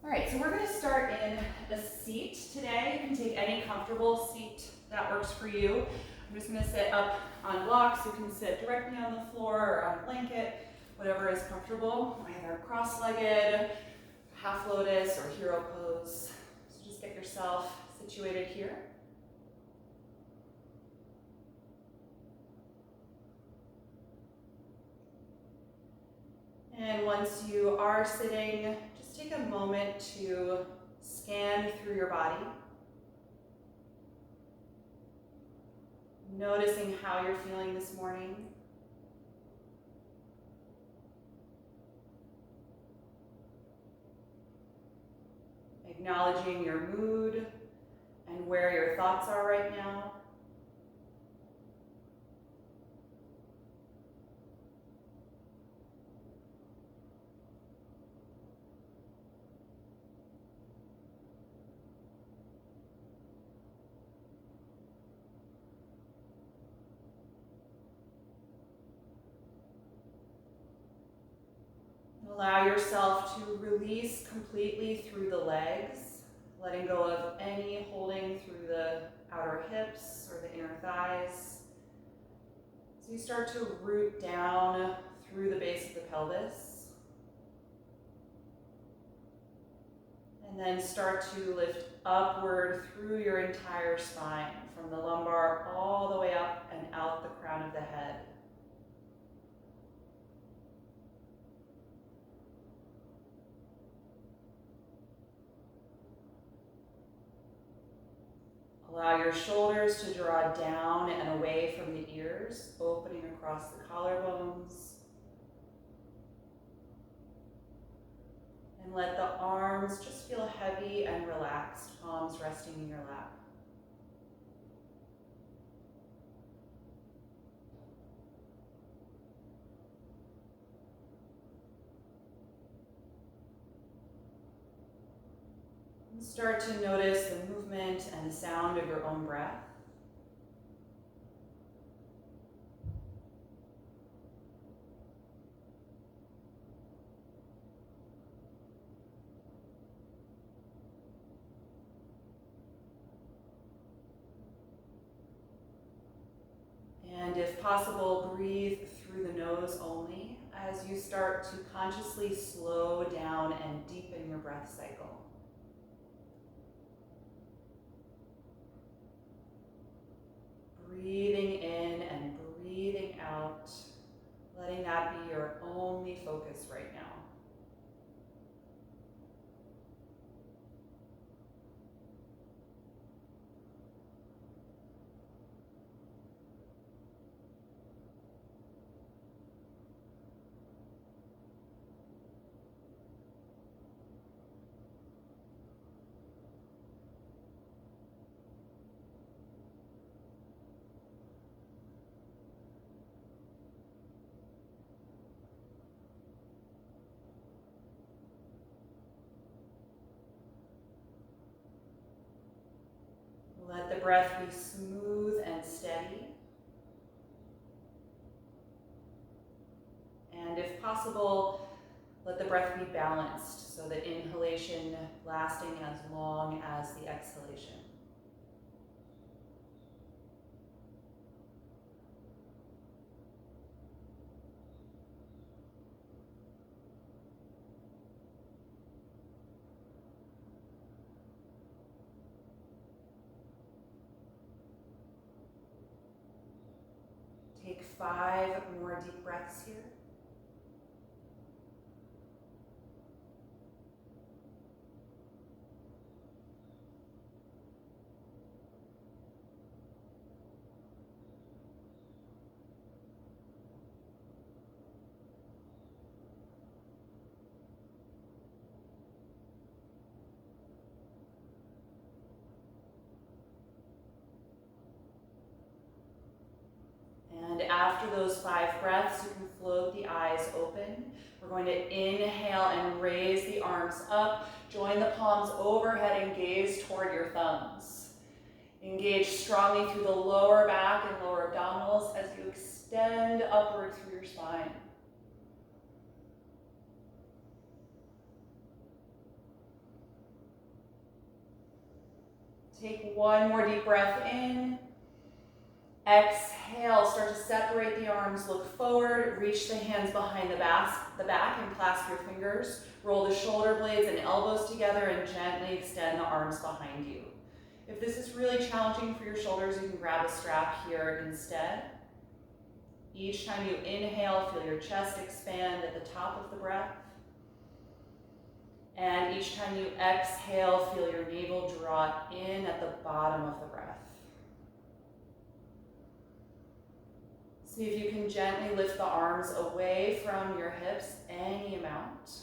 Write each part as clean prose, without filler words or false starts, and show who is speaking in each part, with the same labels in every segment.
Speaker 1: All right, so we're going to start in a seat today. You can take any comfortable seat that works for you. I'm just going to sit up on blocks. You can sit directly on the floor or on a blanket, whatever is comfortable. Either cross-legged, half lotus, or hero pose. So just get yourself situated here. And once you are sitting, just take a moment to scan through your body, noticing how you're feeling this morning. Acknowledging your mood and where your thoughts are right now. Allow yourself to release completely through the legs, letting go of any holding through the outer hips or the inner thighs. So you start to root down through the base of the pelvis. And then start to lift upward through your entire spine, from the lumbar all the way up and out the crown of the head. Allow your shoulders to draw down and away from the ears, opening across the collarbones. And let the arms just feel heavy and relaxed, palms resting in your lap. And start to notice the movement and the sound of your own breath. And if possible, breathe through the nose only as you start to consciously slow down and deepen your breath cycle. Breathing in and breathing out, letting that be your only focus right now. Let the breath be smooth and steady. And if possible, let the breath be balanced, so the inhalation lasting as long as the exhalation. Take 5 more deep breaths here. And after those 5 breaths, you can float the eyes open. We're going to inhale and raise the arms up. Join the palms overhead and gaze toward your thumbs. Engage strongly through the lower back and lower abdominals as you extend upward through your spine. Take one more deep breath in. Exhale, start to separate the arms, look forward, reach the hands behind the back and clasp your fingers. Roll the shoulder blades and elbows together and gently extend the arms behind you. If this is really challenging for your shoulders, you can grab a strap here instead. Each time you inhale, feel your chest expand at the top of the breath. And each time you exhale, feel your navel draw in at the bottom of the breath. See if you can gently lift the arms away from your hips any amount.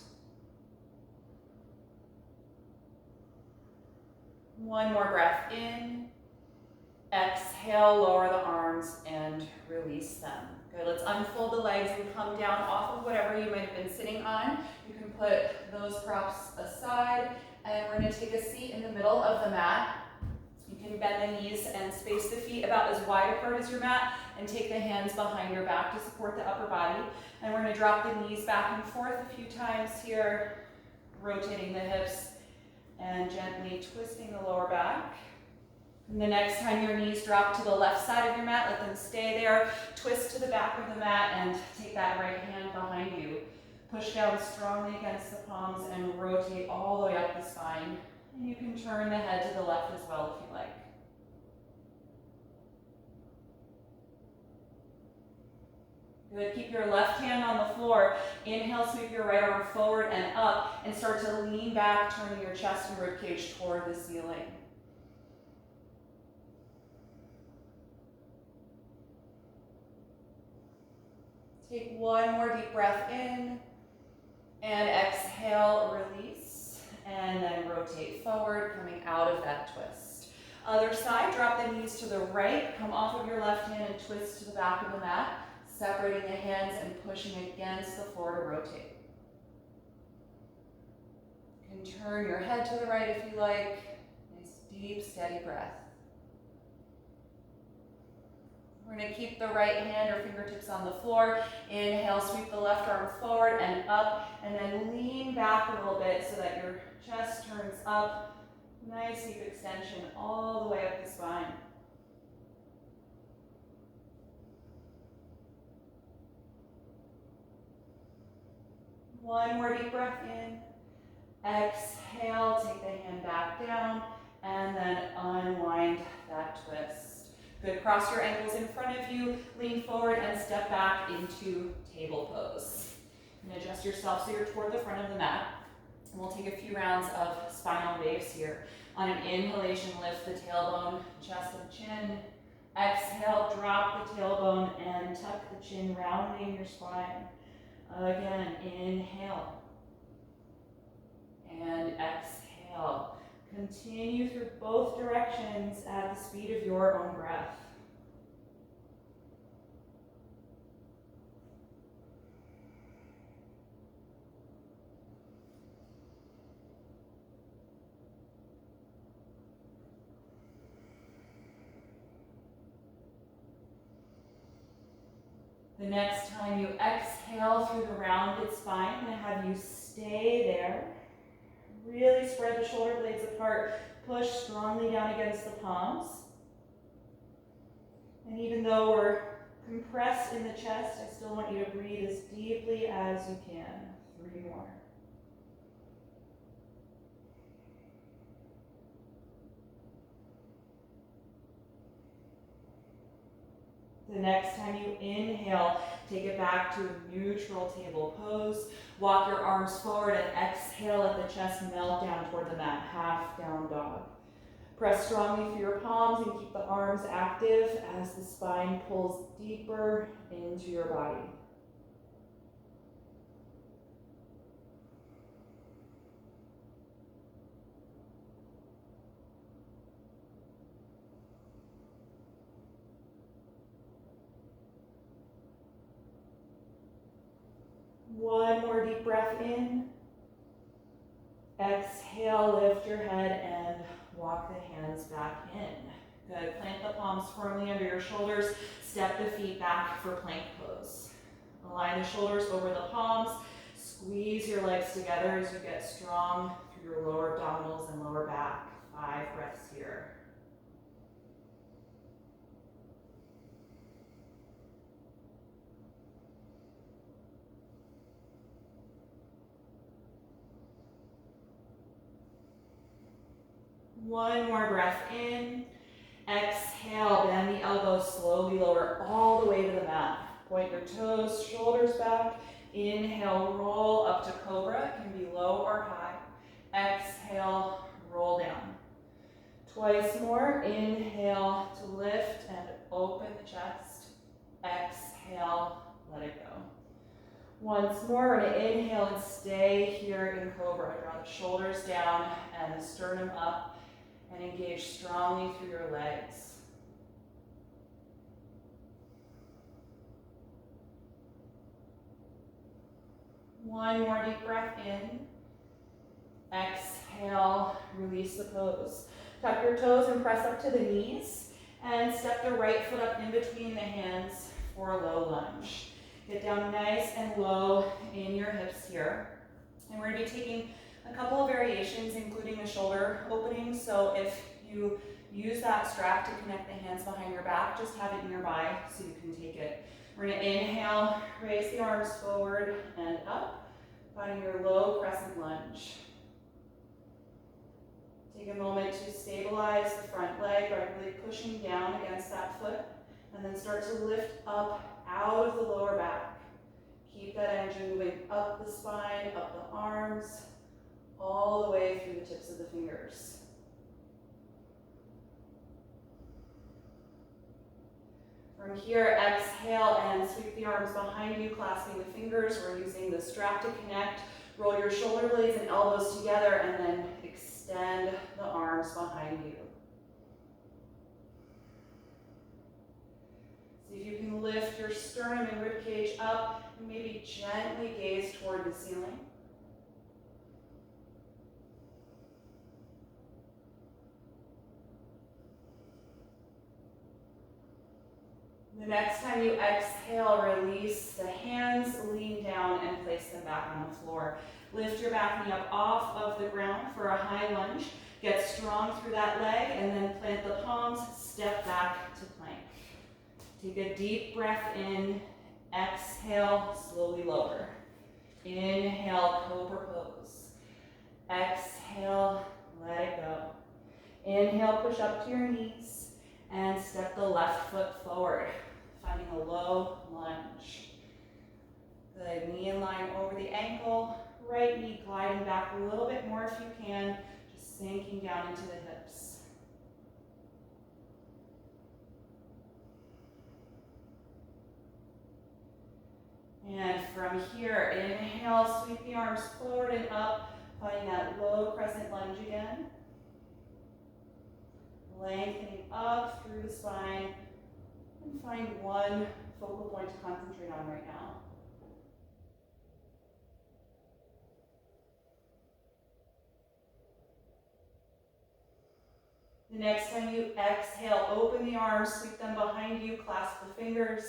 Speaker 1: One more breath in. Exhale, lower the arms and release them. Good, let's unfold the legs and come down off of whatever you might have been sitting on. You can put those props aside and we're gonna take a seat in the middle of the mat. You can bend the knees and space the feet about as wide apart as your mat and take the hands behind your back to support the upper body. And we're gonna drop the knees back and forth a few times here, rotating the hips and gently twisting the lower back. And the next time your knees drop to the left side of your mat, let them stay there. Twist to the back of the mat and take that right hand behind you. Push down strongly against the palms and rotate all the way up the spine. And you can turn the head to the left as well if you like. Good, keep your left hand on the floor. Inhale, sweep your right arm forward and up and start to lean back, turning your chest and ribcage toward the ceiling. Take one more deep breath in and exhale, release, and then rotate forward, coming out of that twist. Other side, drop the knees to the right, come off of your left hand and twist to the back of the mat, separating the hands and pushing against the floor to rotate. You can turn your head to the right if you like. Nice, deep, steady breath. We're going to keep the right hand or fingertips on the floor. Inhale, sweep the left arm forward and up, and then lean back a little bit so that your chest turns up. Nice deep extension all the way up the spine. One more deep breath in. Exhale, take the hand back down, and then unwind that twist. Good, cross your ankles in front of you, lean forward and step back into table pose. And adjust yourself so you're toward the front of the mat. And we'll take a few rounds of spinal waves here. On an inhalation, lift the tailbone, chest and chin. Exhale, drop the tailbone and tuck the chin, rounding your spine. Again, inhale and exhale. Continue through both directions at the speed of your own breath. The next time you exhale through the rounded spine, I'm going to have you stay there. Really spread the shoulder blades apart. Push strongly down against the palms. And even though we're compressed in the chest, I still want you to breathe as deeply as you can. 3 more. The next time you inhale, take it back to a neutral table pose. Walk your arms forward and exhale, let the chest melt down toward the mat, half down dog. Press strongly through your palms and keep the arms active as the spine pulls deeper into your body. One more deep breath in. Exhale, lift your head and walk the hands back in. Good, plant the palms firmly under your shoulders. Step the feet back for plank pose. Align the shoulders over the palms. Squeeze your legs together as you get strong through your lower abdominals and lower back. 5 breaths here. One more breath in. Exhale, bend the elbows, slowly lower all the way to the mat. Point your toes, shoulders back. Inhale, roll up to cobra. It can be low or high. Exhale, roll down. Twice more. Inhale to lift and open the chest. Exhale, let it go. Once more, we're going to inhale and stay here in cobra. Draw the shoulders down and the sternum up and engage strongly through your legs. One more deep breath in. Exhale, release the pose. Tuck your toes and press up to the knees and step the right foot up in between the hands for a low lunge. Get down nice and low in your hips here. And we're going to be taking a couple of variations, including the shoulder opening. So if you use that strap to connect the hands behind your back, just have it nearby so you can take it. We're going to inhale, raise the arms forward and up, finding your low crescent lunge. Take a moment to stabilize the front leg by really pushing down against that foot, and then start to lift up out of the lower back. Keep that energy moving up the spine, up the arms, all the way through the tips of the fingers. From here, exhale and sweep the arms behind you, clasping the fingers. We're using the strap to connect. Roll your shoulder blades and elbows together, and then extend the arms behind you. See if you can lift your sternum and ribcage up and maybe gently gaze toward the ceiling. The next time you exhale, release the hands, lean down and place them back on the floor. Lift your back knee up off of the ground for a high lunge. Get strong through that leg and then plant the palms, step back to plank. Take a deep breath in, exhale, slowly lower. Inhale, cobra pose. Exhale, let it go. Inhale, push up to your knees and step the left foot forward, finding a low lunge. Good, knee in line over the ankle, right knee gliding back a little bit more if you can, just sinking down into the hips. And from here, inhale, sweep the arms forward and up, finding that low crescent lunge again. Lengthening up through the spine, and find one focal point to concentrate on right now. The next time you exhale, open the arms, sweep them behind you, clasp the fingers.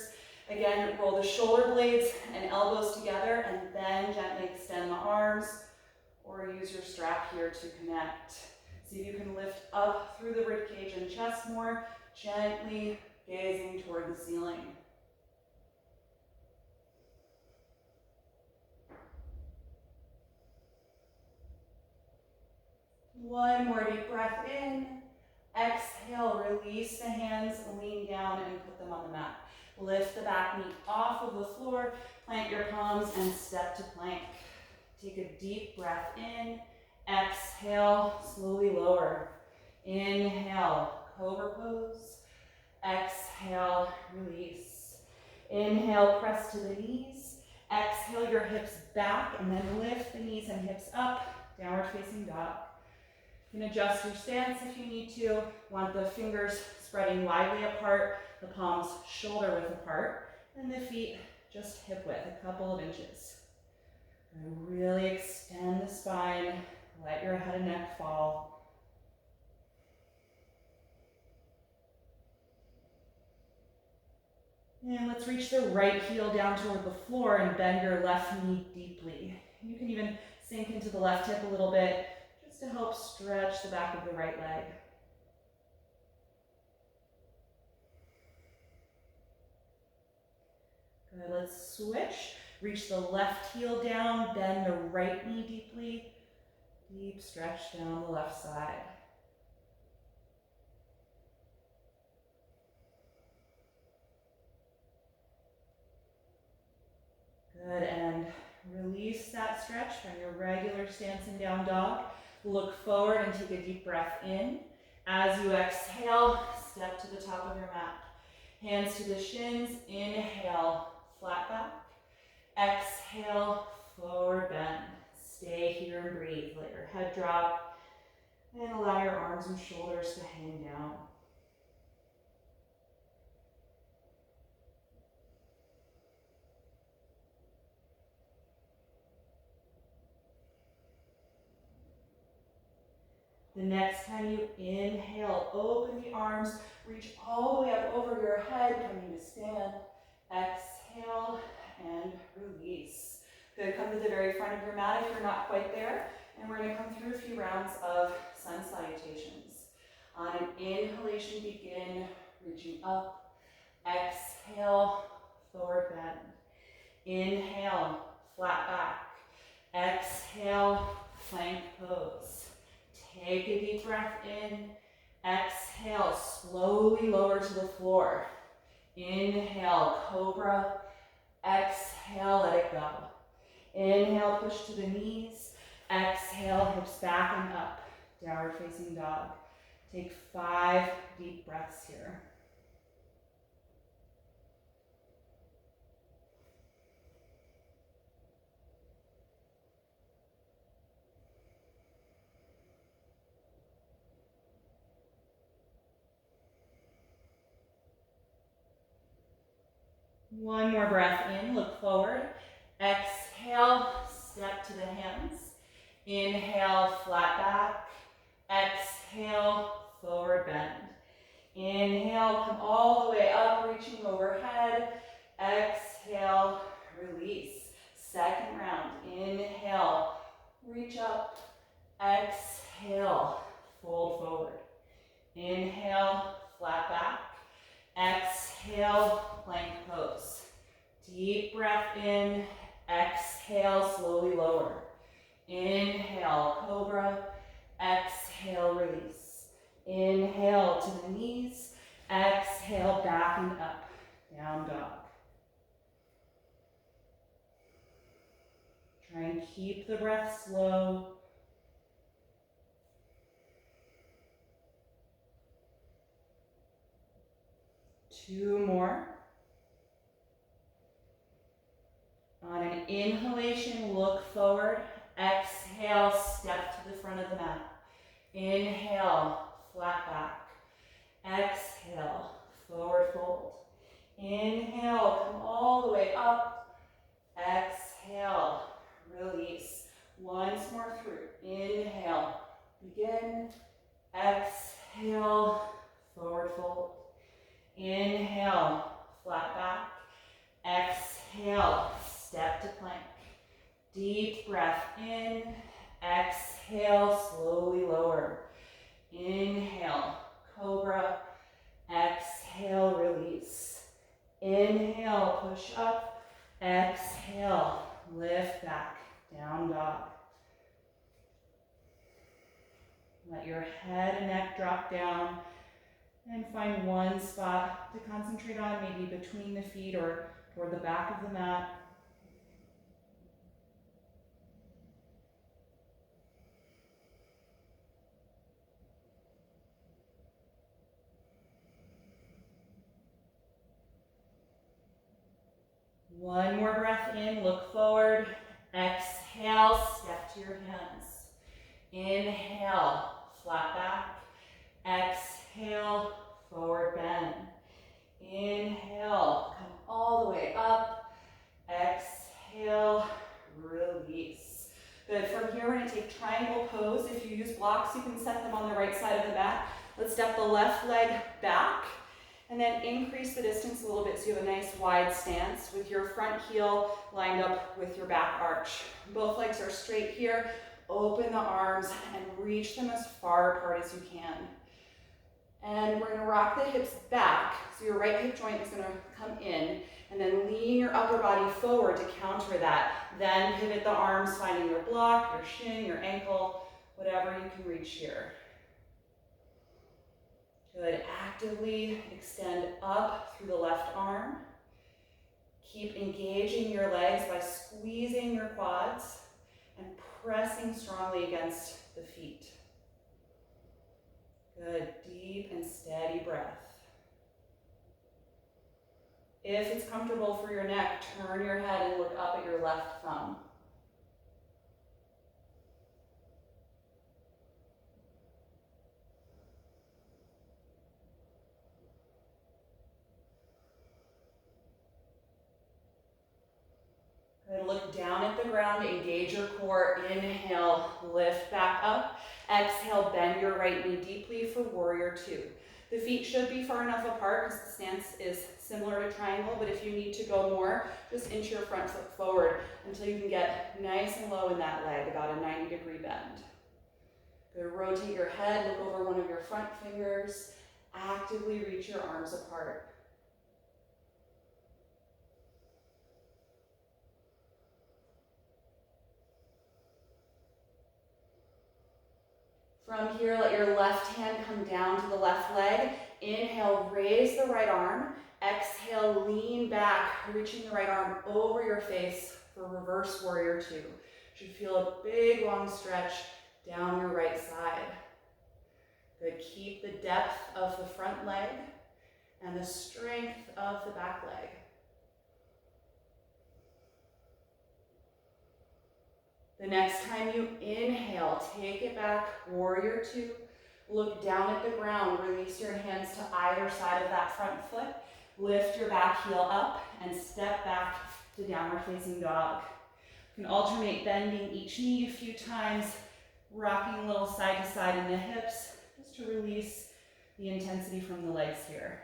Speaker 1: Again, roll the shoulder blades and elbows together, and then gently extend the arms, or use your strap here to connect. See if you can lift up through the ribcage and chest more, gently gazing toward the ceiling. One more deep breath in. Exhale, release the hands, lean down and put them on the mat. Lift the back knee off of the floor, plant your palms and step to plank. Take a deep breath in. Exhale, slowly lower. Inhale, cobra pose. Exhale, release. Inhale, press to the knees. Exhale your hips back and then lift the knees and hips up, downward facing dog. You can adjust your stance if you need to. Want the fingers spreading widely apart, the palms shoulder width apart, and the feet just hip width, a couple of inches. And really extend the spine, let your head and neck fall. And let's reach the right heel down toward the floor and bend your left knee deeply. You can even sink into the left hip a little bit just to help stretch the back of the right leg. Good, let's switch. Reach the left heel down, bend the right knee deeply. Deep stretch down the left side. Good, and release that stretch from your regular stance in down dog. Look forward and take a deep breath in. As you exhale, step to the top of your mat. Hands to the shins, inhale, flat back. Exhale, forward bend. Stay here and breathe. Let your head drop and allow your arms and shoulders to hang down. The next time you inhale, open the arms, reach all the way up over your head, coming to stand. Exhale and release. Good, come to the very front of your mat if you're not quite there. And we're gonna come through a few rounds of sun salutations. On an inhalation, begin reaching up. Exhale, forward bend. Inhale, flat back. Exhale, plank pose. Take a deep breath in. Exhale, slowly lower to the floor. Inhale, cobra. Exhale, let it go. Inhale, push to the knees. Exhale, hips back and up. Downward facing dog. Take 5 deep breaths here. One more breath in, look forward. Exhale, step to the hands. Inhale, flat back. Exhale, forward bend. Inhale, come all the way up, reaching overhead. Exhale, release. Second round, inhale, reach up. Exhale, fold forward. Inhale, flat back. Exhale, plank pose. Deep breath in. Exhale, slowly lower. Inhale, cobra. Exhale, release. Inhale to the knees. Exhale, back and up. Down dog. Try and keep the breath slow. Two more. On an inhalation, look forward. Exhale, step to the front of the mat. Inhale, flat back. Exhale, forward fold. Inhale, come all the way up. Exhale, release. Once more through. Inhale, begin. Exhale, forward fold. Inhale, flat back. Exhale, step to plank. Deep breath in. Exhale, slowly lower. Inhale, cobra. Exhale, release. Inhale, push up. Exhale, lift back. Down dog. Let your head and neck drop down. And find one spot to concentrate on, maybe between the feet or toward the back of the mat. One more breath in, look forward. Exhale, step to your hands. Inhale, flat back. Exhale, forward bend. Inhale, come all the way up. Exhale, release. Good, from here we're gonna take triangle pose. If you use blocks, you can set them on the right side of the mat. Let's step the left leg back and then increase the distance a little bit so you have a nice wide stance with your front heel lined up with your back arch. Both legs are straight here. Open the arms and reach them as far apart as you can. And we're gonna rock the hips back. So your right hip joint is gonna come in and then lean your upper body forward to counter that. Then pivot the arms, finding your block, your shin, your ankle, whatever you can reach here. Good, actively extend up through the left arm. Keep engaging your legs by squeezing your quads and pressing strongly against the feet. Good, deep and steady breath. If it's comfortable for your neck, turn your head and look up at your left thumb. Good, look down at the ground, engage your core. Inhale, lift back up. Exhale, bend your right knee deeply for warrior two. The feet should be far enough apart because the stance is similar to triangle, but if you need to go more, just inch your front foot forward until you can get nice and low in that leg, about a 90-degree bend. Good, rotate your head, look over one of your front fingers, actively reach your arms apart. From here, let your left hand come down to the left leg. Inhale, raise the right arm. Exhale, lean back, reaching the right arm over your face for reverse warrior two. You should feel a big long stretch down your right side. Good, keep the depth of the front leg and the strength of the back leg. The next time you inhale, take it back, warrior two. Look down at the ground, release your hands to either side of that front foot. Lift your back heel up and step back to downward facing dog. You can alternate bending each knee a few times, rocking a little side to side in the hips, just to release the intensity from the legs here.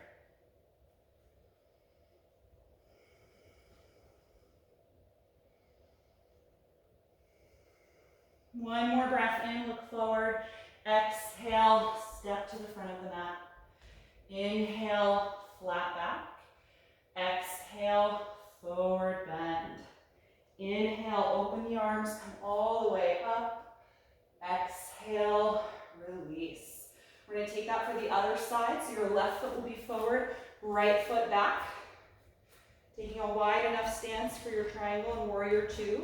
Speaker 1: One more breath in, look forward. Exhale, step to the front of the mat. Inhale, flat back. Exhale, forward bend. Inhale, open the arms, come all the way up. Exhale, release. We're going to take that for the other side, so your left foot will be forward, right foot back. Taking a wide enough stance for your triangle and warrior two.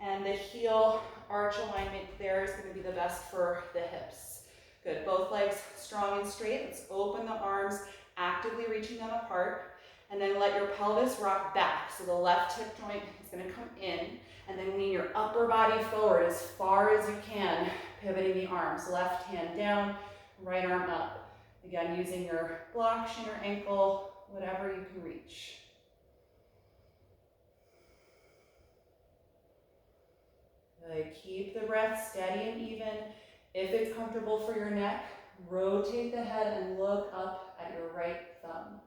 Speaker 1: And the heel arch alignment there is going to be the best for the hips. Good, both legs strong and straight. Let's open the arms, actively reaching them apart. And then let your pelvis rock back. So the left hip joint is going to come in. And then lean your upper body forward as far as you can, pivoting the arms. Left hand down, right arm up. Again, using your block, shin, or ankle, whatever you can reach. Good. Keep the breath steady and even. If it's comfortable for your neck, rotate the head and look up at your right thumb.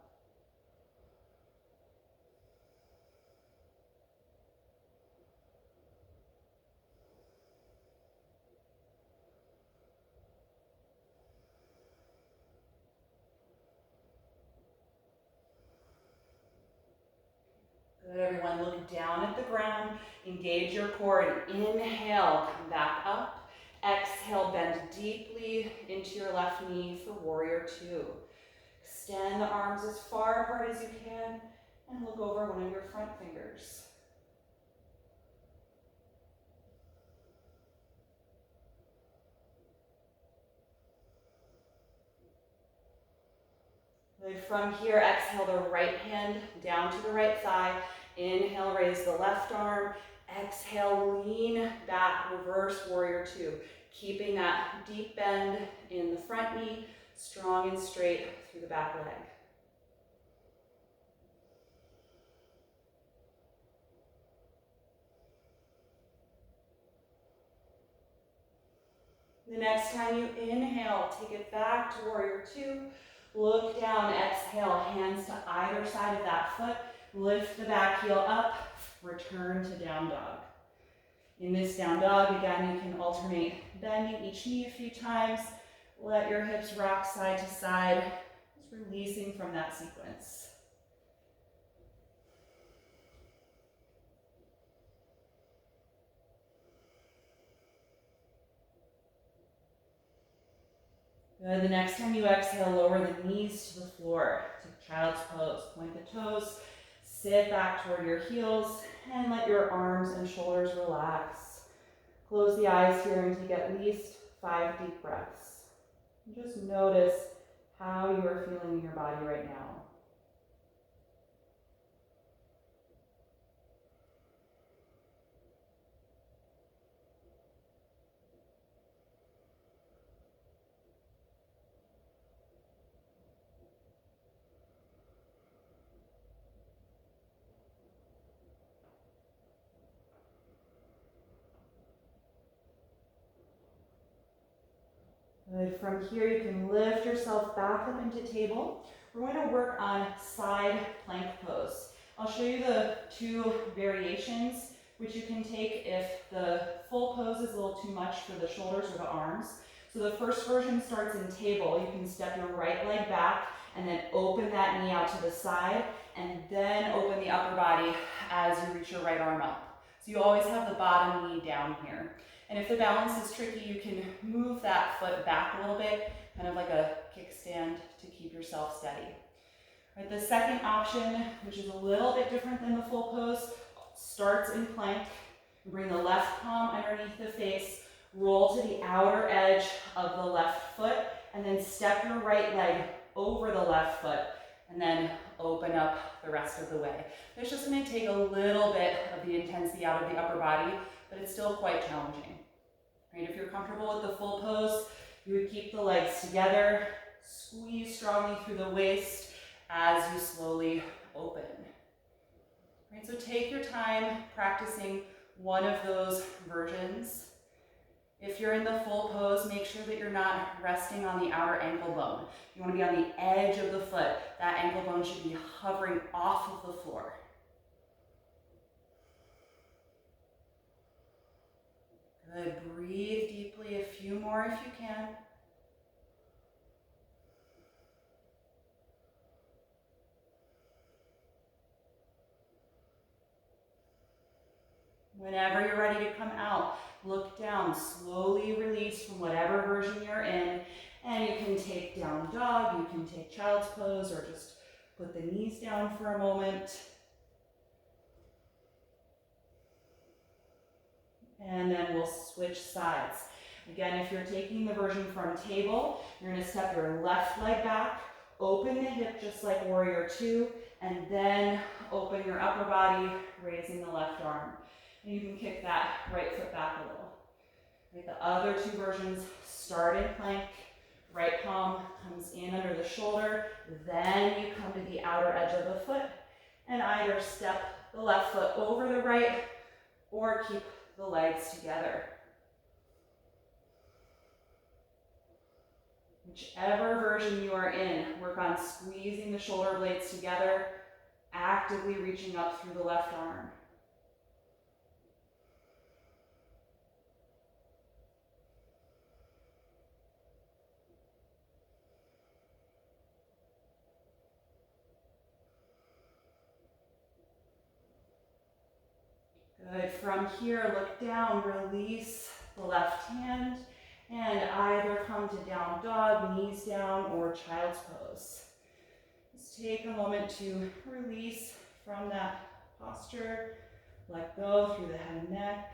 Speaker 1: Good, everyone. Look down at the ground. Engage your core and inhale. Come back up. Exhale, bend deeply into your left knee for warrior two. Extend the arms as far apart as you can and look over one of your front fingers. Good. From here, exhale the right hand down to the right thigh. Inhale, raise the left arm. Exhale, lean back, reverse warrior two. Keeping that deep bend in the front knee, strong and straight through the back leg. The next time you inhale, take it back to warrior two. Look down, exhale, hands to either side of that foot. Lift the back heel up, return to down dog. In this down dog, again, you can alternate bending each knee a few times. Let your hips rock side to side, just releasing from that sequence. Good. The next time you exhale, lower the knees to the floor. Take child's pose. Point the toes. Sit back toward your heels and let your arms and shoulders relax. Close the eyes here and take at least 5 deep breaths. And just notice how you are feeling in your body right now. Good. From here, you can lift yourself back up into table. We're going to work on side plank pose. I'll show you the 2 variations, which you can take if the full pose is a little too much for the shoulders or the arms. So the first version starts in table. You can step your right leg back and then open that knee out to the side, and then open the upper body as you reach your right arm up. So you always have the bottom knee down here. And if the balance is tricky, you can move that foot back a little bit, kind of like a kickstand to keep yourself steady. Right, the second option, which is a little bit different than the full pose, starts in plank. Bring the left palm underneath the face, roll to the outer edge of the left foot, and then step your right leg over the left foot, and then open up the rest of the way. It's just going to take a little bit of the intensity out of the upper body, but it's still quite challenging. Right, if you're comfortable with the full pose, you would keep the legs together, squeeze strongly through the waist as you slowly open. Right, so take your time practicing one of those versions. If you're in the full pose, make sure that you're not resting on the outer ankle bone. You want to be on the edge of the foot. That ankle bone should be hovering off of the floor. Good. Breathe deeply, a few more if you can. Whenever you're ready to come out, look down, slowly release from whatever version you're in, and you can take down dog, you can take child's pose, or just put the knees down for a moment. And then we'll switch sides. Again, if you're taking the version from table, you're going to step your left leg back, open the hip just like Warrior 2, and then open your upper body, raising the left arm. And you can kick that right foot back a little. Right, the other 2 versions start in plank. Right palm comes in under the shoulder, then you come to the outer edge of the foot, and either step the left foot over the right or keep the legs together. Whichever version you are in, work on squeezing the shoulder blades together, actively reaching up through the left arm. Good. From here, look down, release the left hand, and either come to down dog, knees down, or child's pose. Just take a moment to release from that posture. Let go through the head and neck.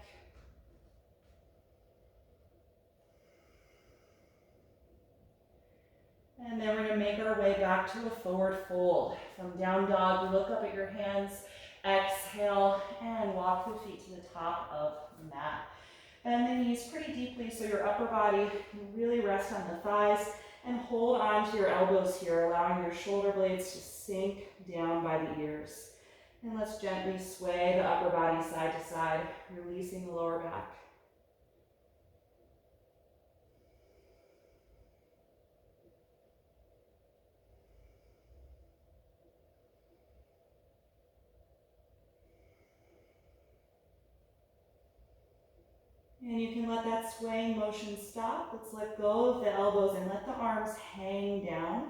Speaker 1: And then we're going to make our way back to a forward fold. From down dog, look up at your hands. Exhale and walk the feet to the top of the mat. Bend the knees pretty deeply so your upper body can really rest on the thighs, and hold on to your elbows here, allowing your shoulder blades to sink down by the ears. And let's gently sway the upper body side to side, releasing the lower back. And you can let that swaying motion stop. Let's let go of the elbows and let the arms hang down.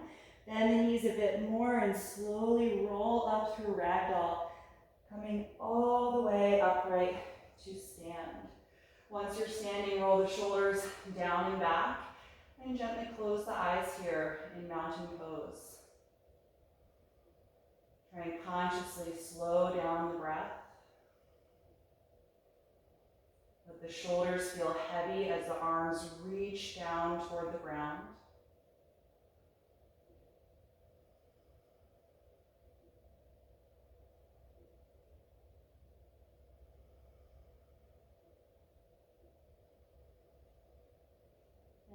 Speaker 1: Bend the knees a bit more and slowly roll up through ragdoll, coming all the way upright to stand. Once you're standing, roll the shoulders down and back, and gently close the eyes here in mountain pose. Try and consciously slow down the breath. Let the shoulders feel heavy as the arms reach down toward the ground.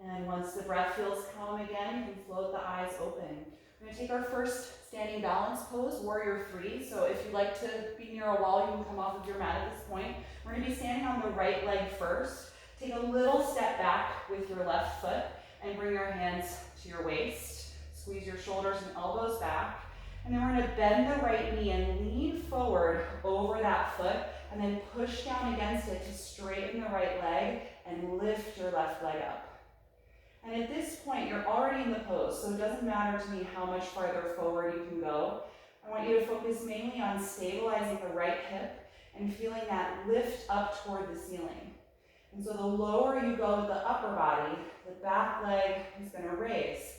Speaker 1: And once the breath feels calm again, you can float the eyes open. We're going to take our first standing balance pose, warrior three. So if you'd like to be near a wall, you can come off of your mat at this point. We're going to be standing on the right leg first. Take a little step back with your left foot and bring your hands to your waist. Squeeze your shoulders and elbows back. And then we're going to bend the right knee and lean forward over that foot and then push down against it to straighten the right leg and lift your left leg up. And at this point, you're already in the pose, so it doesn't matter to me how much farther forward you can go. I want you to focus mainly on stabilizing the right hip and feeling that lift up toward the ceiling. And so the lower you go with the upper body, the back leg is going to raise.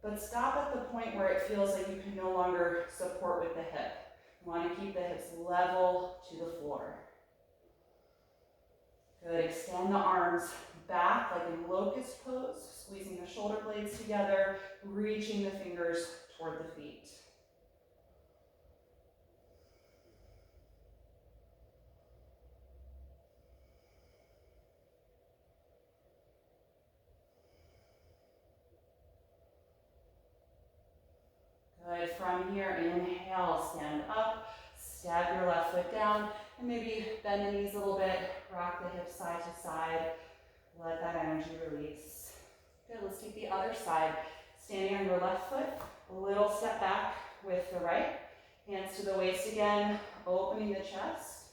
Speaker 1: But stop at the point where it feels like you can no longer support with the hip. You want to keep the hips level to the floor. Good, extend the arms back like in locust pose, squeezing the shoulder blades together, reaching the fingers toward the feet. Good, from here, inhale, stand up, step your left foot down, and maybe bend the knees a little bit, rock the hips side to side, let that energy release. Good, let's take the other side. Standing on your left foot, a little step back with the right, hands to the waist again, opening the chest,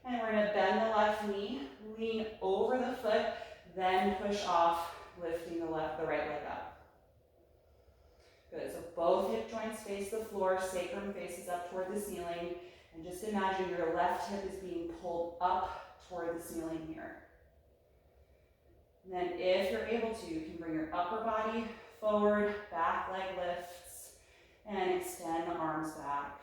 Speaker 1: and we're going to bend the left knee, lean over the foot, then push off, lifting the right leg up. Good, so both hip joints face the floor, sacrum faces up toward the ceiling, and just imagine your left hip is being pulled up toward the ceiling here. And then if you're able to, you can bring your upper body forward, back leg lifts, and extend the arms back.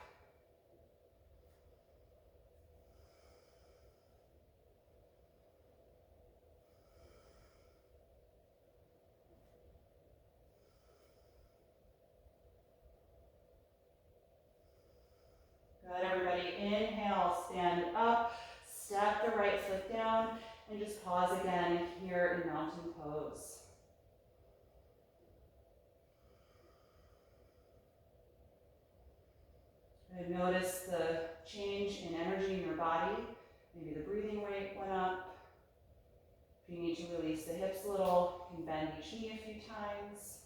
Speaker 1: Good, everybody, inhale, stand up, step the right foot down, and just pause again here in mountain pose. And notice the change in energy in your body. Maybe the breathing rate went up. If you need to release the hips a little, you can bend each knee a few times.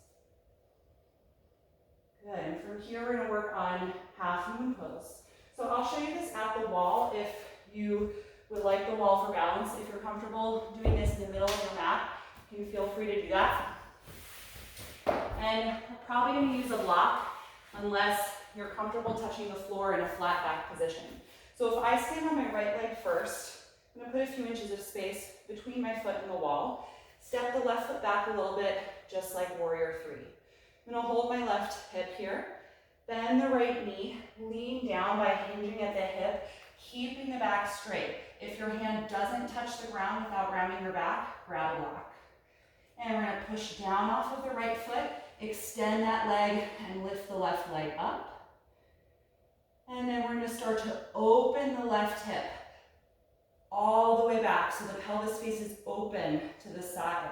Speaker 1: Good, and from here we're going to work on half moon pose. So I'll show you this at the wall if you would like the wall for balance. If you're comfortable doing this in the middle of your mat, you can feel free to do that. And we're probably going to use a block unless you're comfortable touching the floor in a flat back position. So if I stand on my right leg first, I'm going to put a few inches of space between my foot and the wall. Step the left foot back a little bit, just like warrior three. I'm going to hold my left hip here. Bend the right knee, lean down by hinging at the hip, keeping the back straight. If your hand doesn't touch the ground without rounding your back, grab a block. And we're going to push down off of the right foot, extend that leg, and lift the left leg up. And then we're going to start to open the left hip all the way back so the pelvis faces open to the side.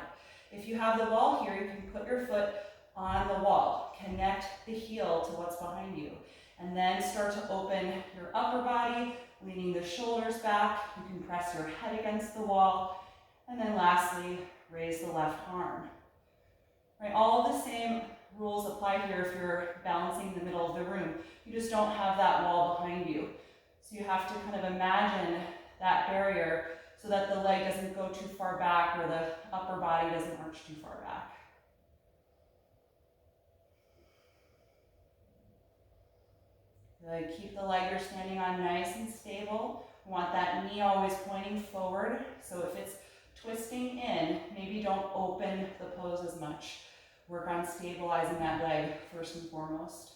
Speaker 1: If you have the wall here, you can put your foot on the wall. Connect the heel to what's behind you. And then start to open your upper body, leaning the shoulders back. You can press your head against the wall. And then lastly, raise the left arm. Right, all of the same rules apply here if you're balancing in the middle of the room. You just don't have that wall behind you. So you have to kind of imagine that barrier so that the leg doesn't go too far back or the upper body doesn't arch too far back. Good. Keep the leg you're standing on nice and stable. We want that knee always pointing forward. So if it's twisting in, maybe don't open the pose as much. Work on stabilizing that leg first and foremost.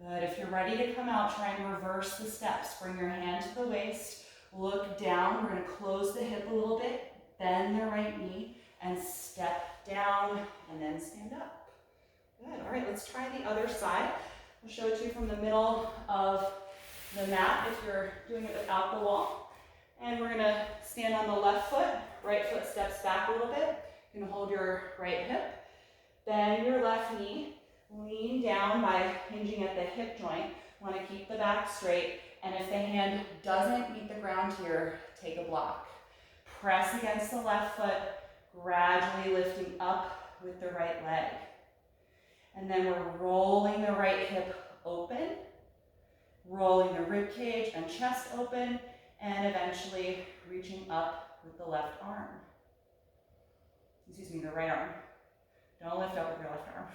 Speaker 1: Good. If you're ready to come out, try and reverse the steps. Bring your hand to the waist, look down. We're going to close the hip a little bit, bend the right knee, and step down, and then stand up. Good. All right, let's try the other side. I'll show it to you from the middle of the mat if you're doing it without the wall. And we're going to stand on the left foot. Right foot steps back a little bit. You can hold your right hip. Bend your left knee. Lean down by hinging at the hip joint. Want to keep the back straight. And if the hand doesn't meet the ground here, take a block. Press against the left foot, gradually lifting up with the right leg. And then we're rolling the right hip open, rolling the rib cage and chest open, and eventually reaching up with the left arm. Excuse me, the right arm. Don't lift up with your left arm.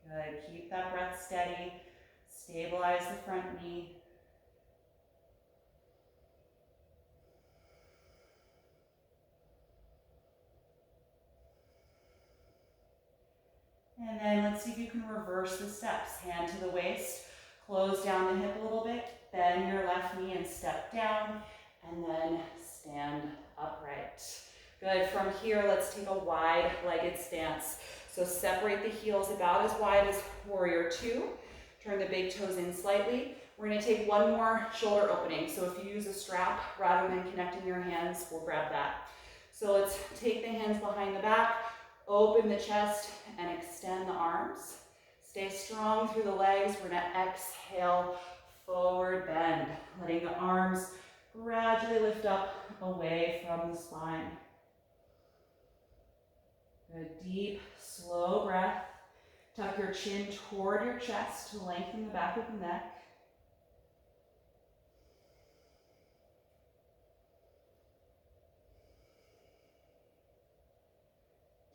Speaker 1: Good. Keep that breath steady. Stabilize the front knee. And then let's see if you can reverse the steps. Hand to the waist, close down the hip a little bit, bend your left knee and step down, and then stand upright. Good. From here, let's take a wide-legged stance. So separate the heels about as wide as warrior two. Turn the big toes in slightly. We're going to take one more shoulder opening. So if you use a strap rather than connecting your hands, we'll grab that. So let's take the hands behind the back, open the chest, and extend the arms. Stay strong through the legs. We're going to exhale, forward bend, letting the arms gradually lift up away from the spine. Good, deep, slow breath. Tuck your chin toward your chest to lengthen the back of the neck.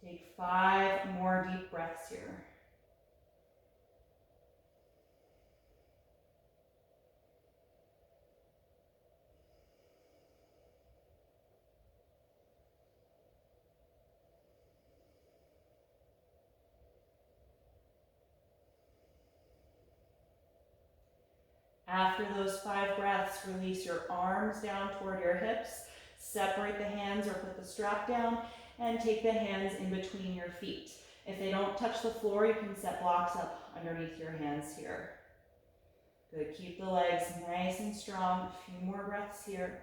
Speaker 1: Take 5 more deep breaths here. After those 5 breaths, release your arms down toward your hips, separate the hands or put the strap down, and take the hands in between your feet. If they don't touch the floor, you can set blocks up underneath your hands here. Good, keep the legs nice and strong. A few more breaths here.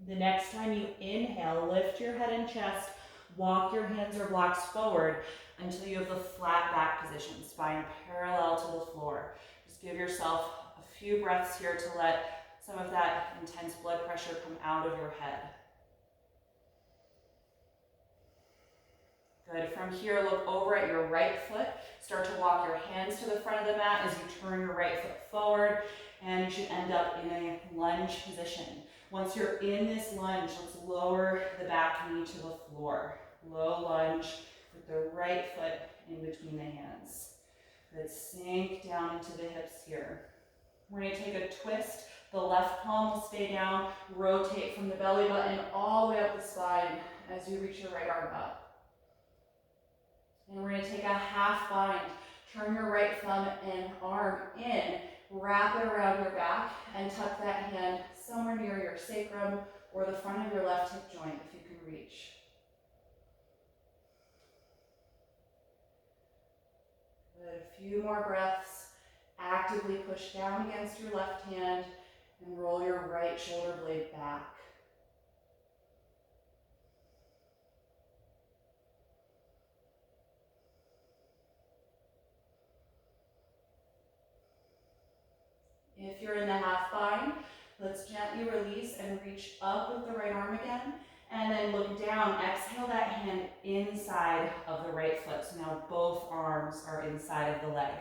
Speaker 1: The next time you inhale, lift your head and chest, walk your hands or blocks forward until you have the flat back position, spine parallel to the floor. Just give yourself a few breaths here to let some of that intense blood pressure come out of your head. Good. From here, look over at your right foot. Start to walk your hands to the front of the mat as you turn your right foot forward, and you should end up in a lunge position. Once you're in this lunge, let's lower the back knee to the floor. Low lunge with the right foot in between the hands. Good, sink down into the hips here. We're going to take a twist. The left palm will stay down. Rotate from the belly button all the way up the spine as you reach your right arm up. And we're going to take a half bind. Turn your right thumb and arm in. Wrap it around your back and tuck that hand somewhere near your sacrum or the front of your left hip joint if you can reach. Good. A few more breaths. Actively push down against your left hand and roll your right shoulder blade back. If you're in the half bind, let's gently release and reach up with the right arm again, and then look down. Exhale that hand inside of the right foot. So now both arms are inside of the leg.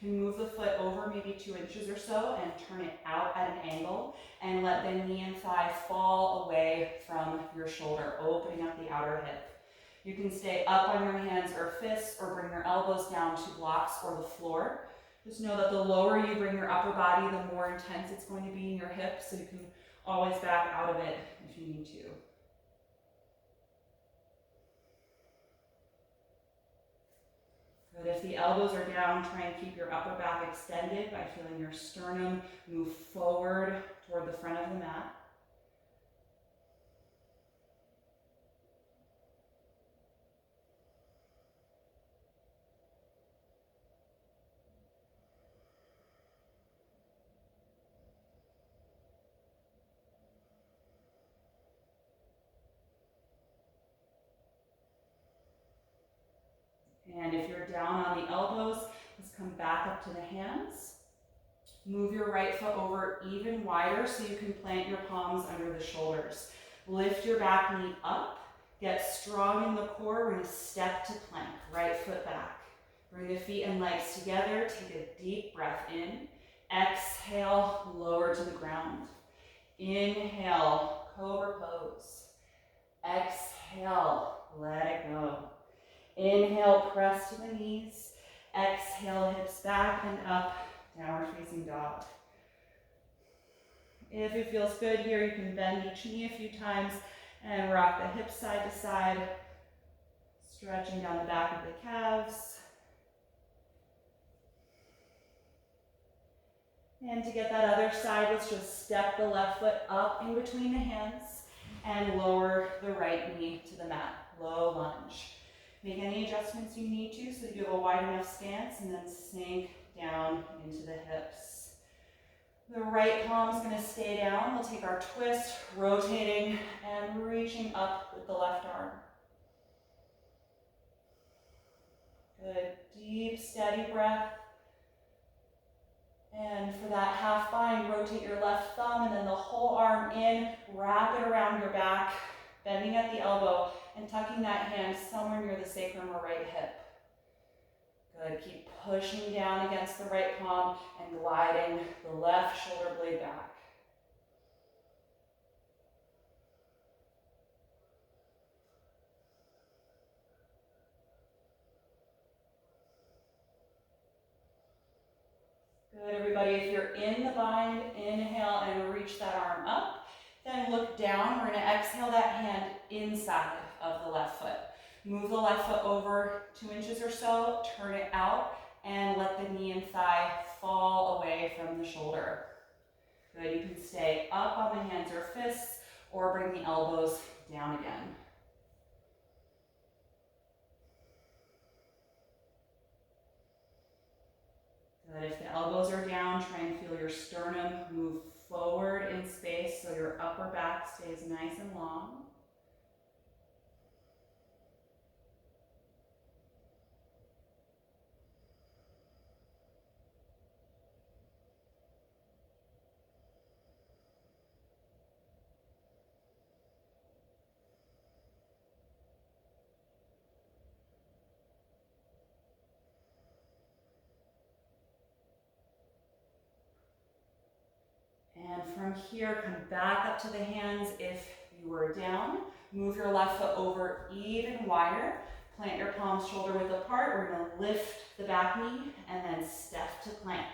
Speaker 1: You can move the foot over maybe 2 inches or so and turn it out at an angle, and let the knee and thigh fall away from your shoulder, opening up the outer hip. You can stay up on your hands or fists or bring your elbows down to blocks or the floor. Just know that the lower you bring your upper body, the more intense it's going to be in your hips, so you can always back out of it if you need to. Good. If the elbows are down, try and keep your upper back extended by feeling your sternum move forward toward the front of the mat. And if you're down on the elbows, let's come back up to the hands. Move your right foot over even wider so you can plant your palms under the shoulders. Lift your back knee up. Get strong in the core. We're going to step to plank. Right foot back. Bring the feet and legs together. Take a deep breath in. Exhale, lower to the ground. Inhale, cobra pose. Exhale, let it go. Inhale, press to the knees. Exhale, hips back and up, downward facing dog. If it feels good here, you can bend each knee a few times and rock the hips side to side, stretching down the back of the calves. And to get that other side, let's just step the left foot up in between the hands and lower the right knee to the mat. Low lunge. Make any adjustments you need to so you have a wide enough stance, and then sink down into the hips. The right palm's going to stay down. We'll take our twist, rotating and reaching up with the left arm. Good. Deep, steady breath. And for that half bind, rotate your left thumb and then the whole arm in, wrap it around your back, bending at the elbow and tucking that hand somewhere near the sacrum or right hip. Good. Keep pushing down against the right palm and gliding the left shoulder blade back. Good, everybody. If you're in the bind, inhale and reach that arm up. Then look down. We're going to exhale that hand inside of the left foot. Move the left foot over 2 inches or so, turn it out, and let the knee and thigh fall away from the shoulder. Good, you can stay up on the hands or fists, or bring the elbows down again. Good, if the elbows are down, try and feel your sternum move forward in space so your upper back stays nice and long. And from here, come back up to the hands if you were down. Move your left foot over even wider. Plant your palms shoulder width apart. We're going to lift the back knee and then step to plank.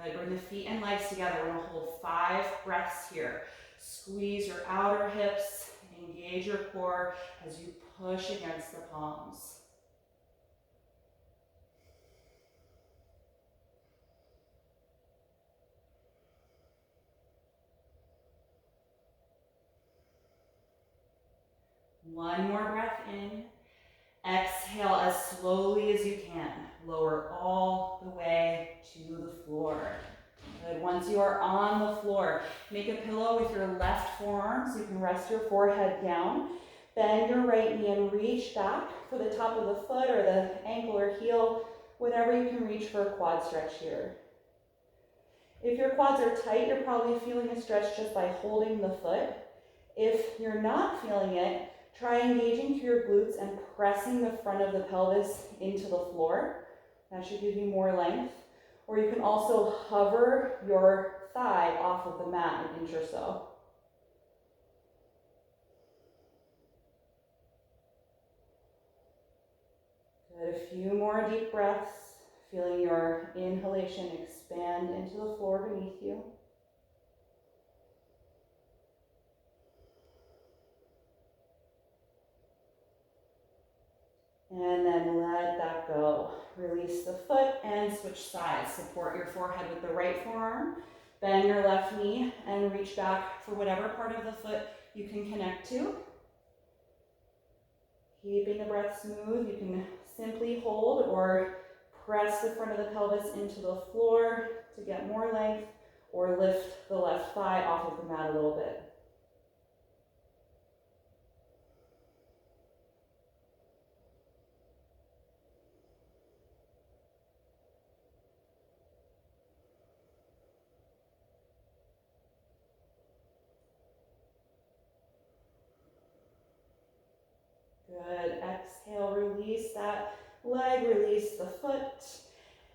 Speaker 1: Good. Bring the feet and legs together. We're going to hold 5 breaths here. Squeeze your outer hips. Engage your core as you push against the palms. One more breath in. Exhale as slowly as you can. Lower all the way to the floor. Good. Once you are on the floor, make a pillow with your left forearm so you can rest your forehead down. Bend your right knee and reach back for the top of the foot or the ankle or heel, whatever you can reach for a quad stretch here. If your quads are tight, you're probably feeling a stretch just by holding the foot. If you're not feeling it, try engaging through your glutes and pressing the front of the pelvis into the floor. That should give you more length. Or you can also hover your thigh off of the mat an inch or so. Good, a few more deep breaths, feeling your inhalation expand into the floor beneath you. And then let that go. Release the foot and switch sides. Support your forehead with the right forearm. Bend your left knee and reach back for whatever part of the foot you can connect to. Keeping the breath smooth, you can simply hold or press the front of the pelvis into the floor to get more length, or lift the left thigh off of the mat a little bit. Good, exhale, release that leg, release the foot.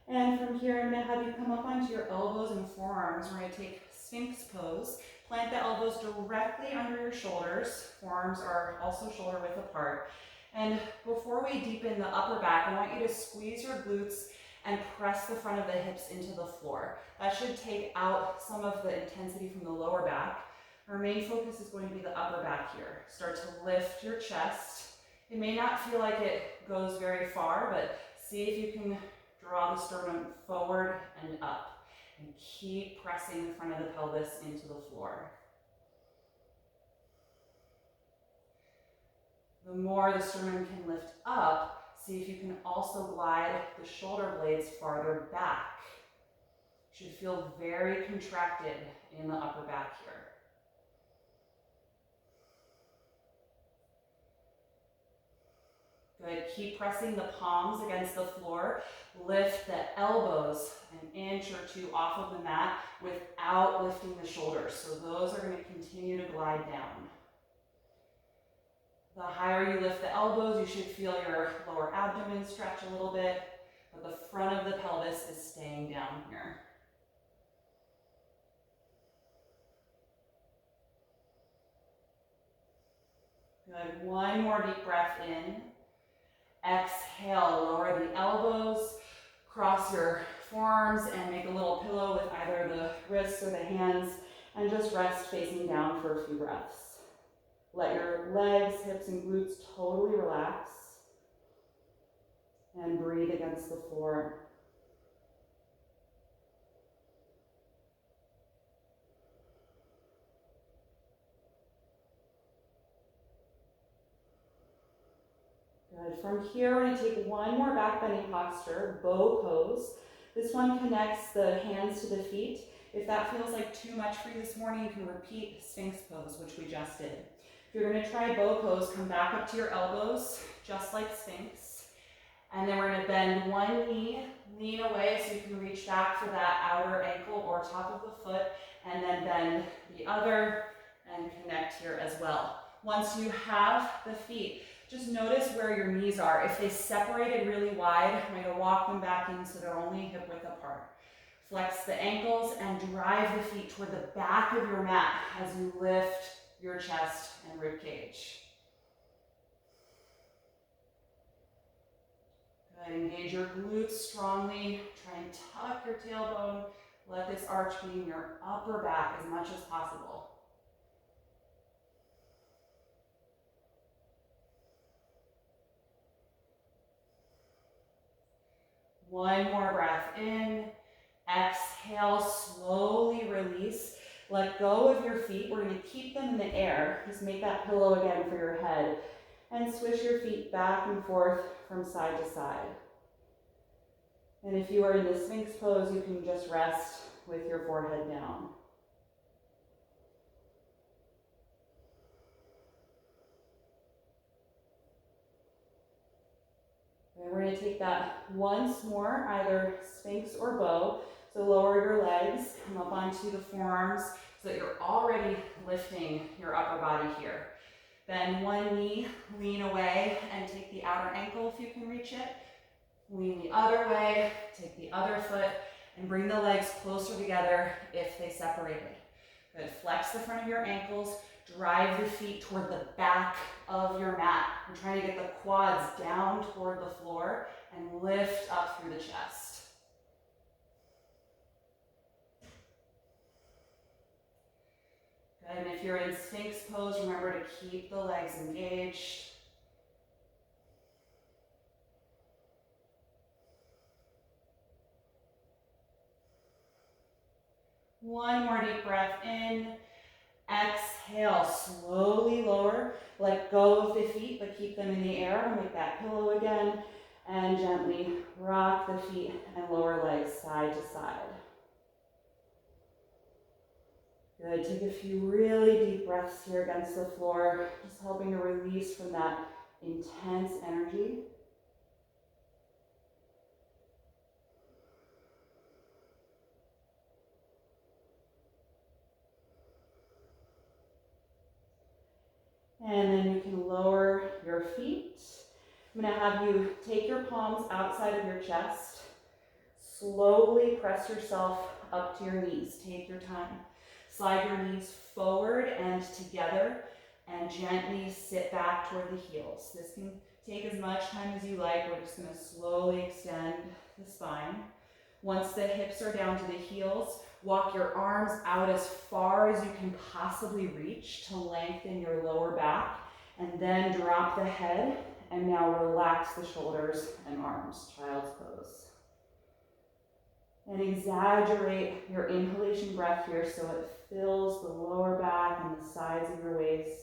Speaker 1: And from here, I'm gonna have you come up onto your elbows and forearms. We're gonna take Sphinx pose. Plant the elbows directly under your shoulders. Forearms are also shoulder width apart. And before we deepen the upper back, I want you to squeeze your glutes and press the front of the hips into the floor. That should take out some of the intensity from the lower back. Our main focus is going to be the upper back here. Start to lift your chest. It may not feel like it goes very far, but see if you can draw the sternum forward and up. And keep pressing the front of the pelvis into the floor. The more the sternum can lift up, see if you can also glide the shoulder blades farther back. You should feel very contracted in the upper back here. Good, keep pressing the palms against the floor. Lift the elbows an inch or two off of the mat without lifting the shoulders. So those are going to continue to glide down. The higher you lift the elbows, you should feel your lower abdomen stretch a little bit, but the front of the pelvis is staying down here. Good, one more deep breath in. Exhale, lower the elbows, cross your forearms and make a little pillow with either the wrists or the hands, and just rest facing down for a few breaths. Let your legs, hips, and glutes totally relax, and breathe against the floor. Good. From here, we're going to take one more back bending posture, bow pose. This one connects the hands to the feet. If that feels like too much for you this morning, you can repeat Sphinx pose, which we just did. If you're going to try bow pose, come back up to your elbows, just like Sphinx. And then we're going to bend one knee, lean away so you can reach back for that outer ankle or top of the foot, and then bend the other and connect here as well. Once you have the feet, just notice where your knees are. If they separated really wide, I'm going to walk them back in so they're only hip width apart. Flex the ankles and drive the feet toward the back of your mat as you lift your chest and rib cage. Good. Engage your glutes strongly. Try and tuck your tailbone. Let this arch be in your upper back as much as possible. One more breath in. Exhale, slowly release. Let go of your feet. We're going to keep them in the air. Just make that pillow again for your head. And swish your feet back and forth from side to side. And if you are in the Sphinx pose, you can just rest with your forehead down. And we're going to take that once more, either Sphinx or bow. So lower your legs, come up onto the forearms so that you're already lifting your upper body here. Bend one knee, lean away, and take the outer ankle if you can reach it. Lean the other way, take the other foot, and bring the legs closer together if they separated. Good. Flex the front of your ankles, Drive the feet toward the back of your mat. We're trying to get the quads down toward the floor and lift up through the chest. Good, and if you're in Sphinx pose, remember to keep the legs engaged. One more deep breath in. Exhale, slowly lower. Let go of the feet, but keep them in the air. Make that pillow again. And gently rock the feet and lower legs side to side. Good, take a few really deep breaths here against the floor, just helping to release from that intense energy. And then you can lower your feet. I'm going to have you take your palms outside of your chest. Slowly press yourself up to your knees. Take your time. Slide your knees forward and together and gently sit back toward the heels. This can take as much time as you like. We're just going to slowly extend the spine. Once the hips are down to the heels, walk your arms out as far as you can possibly reach to lengthen your lower back, and then drop the head, and now relax the shoulders and arms, child's pose. And exaggerate your inhalation breath here so it fills the lower back and the sides of your waist.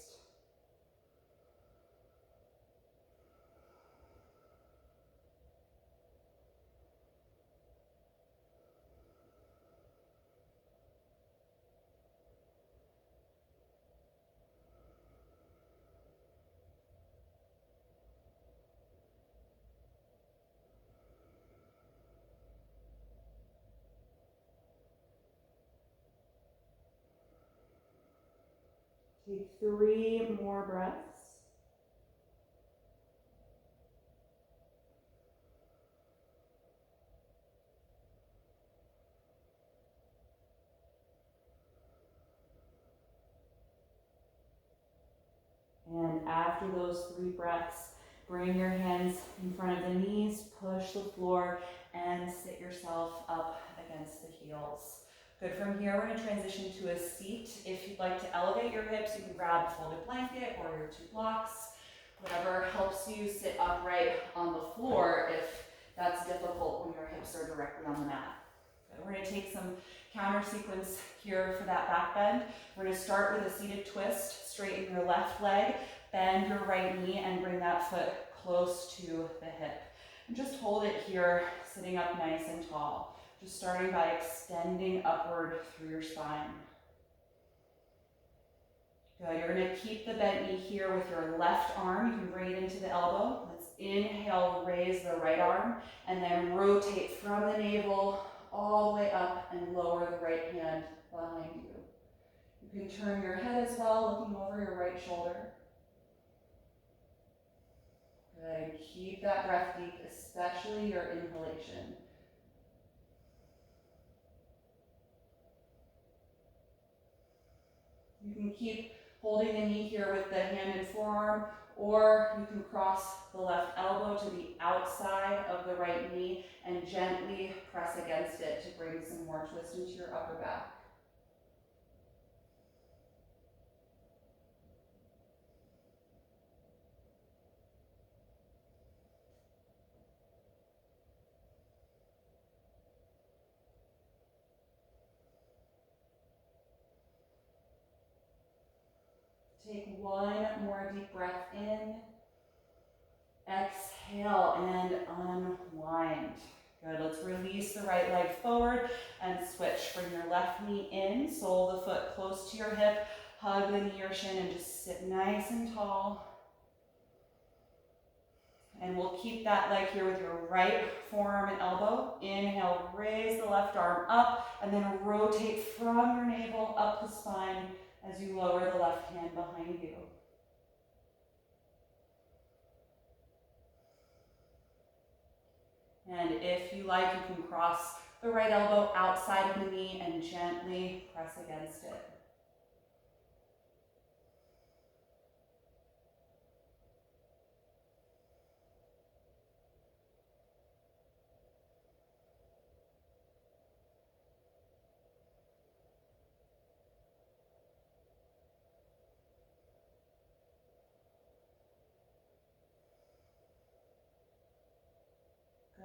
Speaker 1: Take 3 more breaths. And after those 3 breaths, bring your hands in front of the knees, push the floor, and sit yourself up against the heels. Good, from here we're going to transition to a seat. If you'd like to elevate your hips, you can grab a folded blanket or your 2 blocks. Whatever helps you sit upright on the floor if that's difficult when your hips are directly on the mat. Good, we're going to take some counter sequence here for that back bend. We're going to start with a seated twist. Straighten your left leg, bend your right knee, and bring that foot close to the hip. And just hold it here, sitting up nice and tall. Just starting by extending upward through your spine. Good, you're going to keep the bent knee here with your left arm. You can bring it into the elbow. Let's inhale, raise the right arm, and then rotate from the navel all the way up and lower the right hand behind you. You can turn your head as well, looking over your right shoulder. Good, keep that breath deep, especially your inhalation. You can keep holding the knee here with the hand and forearm, or you can cross the left elbow to the outside of the right knee and gently press against it to bring some more twist into your upper back. Take 1 more deep breath in. Exhale and unwind. Good, let's release the right leg forward and switch. Bring your left knee in, sole the foot close to your hip, hug the knee or shin, and just sit nice and tall. And we'll keep that leg here with your right forearm and elbow. Inhale, raise the left arm up, and then rotate from your navel up the spine as you lower the left hand behind you. And if you like, you can cross the right elbow outside of the knee and gently press against it.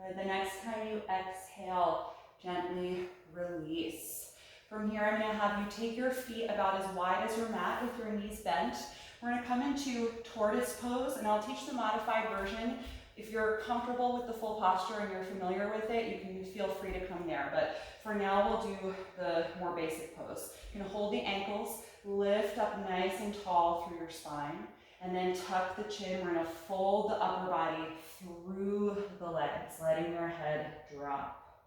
Speaker 1: Good. The next time you exhale, gently release. From here, I'm going to have you take your feet about as wide as your mat with your knees bent. We're going to come into tortoise pose, and I'll teach the modified version. If you're comfortable with the full posture and you're familiar with it, you can feel free to come there. But for now, we'll do the more basic pose. You're going to hold the ankles, lift up nice and tall through your spine, and then tuck the chin. We're going to fold the upper body through the legs, letting your head drop.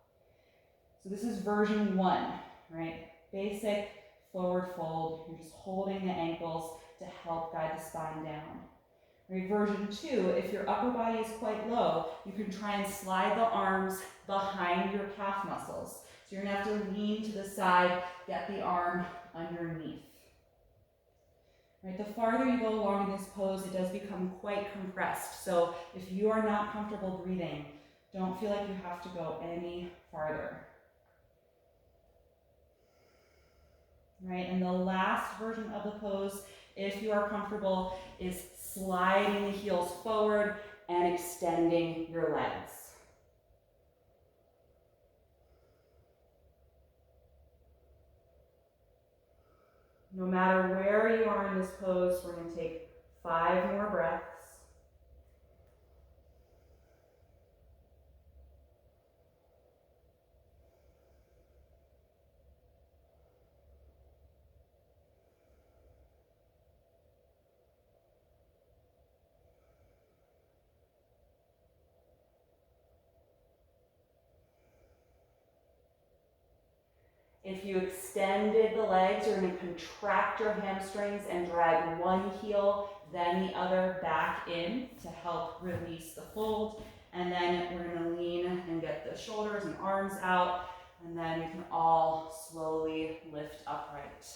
Speaker 1: So this is version 1. Right? Basic forward fold. You're just holding the ankles to help guide the spine down. Right? Version 2, if your upper body is quite low, you can try and slide the arms behind your calf muscles. So you're going to have to lean to the side, get the arm underneath. Right? The farther you go along in this pose, it does become quite compressed. So if you are not comfortable breathing, don't feel like you have to go any farther. Right, and the last version of the pose, if you are comfortable, is sliding the heels forward and extending your legs. No matter where you are in this pose, we're going to take 5 more breaths. If you extended the legs, you're going to contract your hamstrings and drag one heel, then the other back in to help release the fold. And then we're going to lean and get the shoulders and arms out. And then we can all slowly lift upright.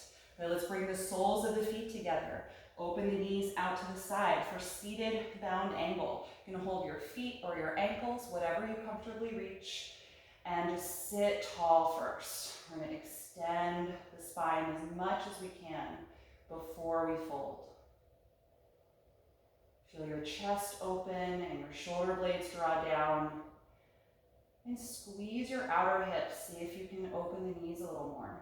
Speaker 1: Okay, let's bring the soles of the feet together. Open the knees out to the side for seated bound angle. You're going to hold your feet or your ankles, whatever you comfortably reach. And just sit tall first. We're going to extend the spine as much as we can before we fold. Feel your chest open and your shoulder blades draw down. And squeeze your outer hips. See if you can open the knees a little more.